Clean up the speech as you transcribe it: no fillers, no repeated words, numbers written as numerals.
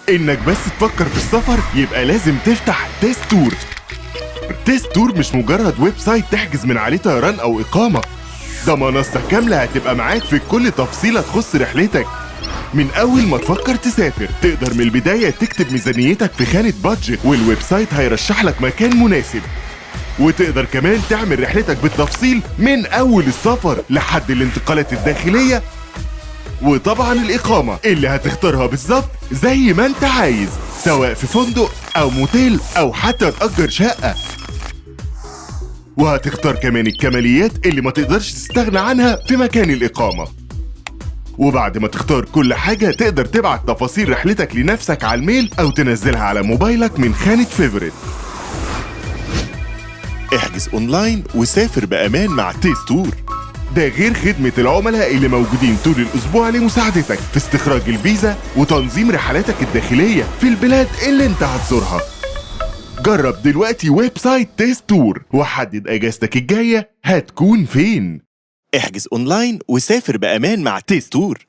إنك بس تفكر في السفر يبقى لازم تفتح تيست تور. تيست تور مش مجرد ويب سايت تحجز من عليه طيران أو إقامة، ده منصة كاملة هتبقى معاك في كل تفصيلة تخص رحلتك. من أول ما تفكر تسافر تقدر من البداية تكتب ميزانيتك في خانة بادجت، والويب سايت هيرشح لك مكان مناسب. وتقدر كمان تعمل رحلتك بالتفصيل من أول السفر لحد الانتقالات الداخلية، وطبعا الإقامة اللي هتختارها بالظبط زي ما انت عايز، سواء في فندق أو موتيل أو حتى تأجر شقة. وهتختار كمان الكماليات اللي ما تقدرش تستغنى عنها في مكان الإقامة. وبعد ما تختار كل حاجة تقدر تبعت تفاصيل رحلتك لنفسك على الميل أو تنزلها على موبايلك من خانة فيفوريت. احجز اونلاين وسافر بأمان مع تيست تور. ده غير خدمة العملاء اللي موجودين طول الأسبوع لمساعدتك في استخراج الفيزا وتنظيم رحلاتك الداخلية في البلاد اللي انت هتزورها. جرب دلوقتي ويب سايت تيست تور وحدد اجازتك الجاية هتكون فين. احجز اونلاين وسافر بأمان مع تيست تور.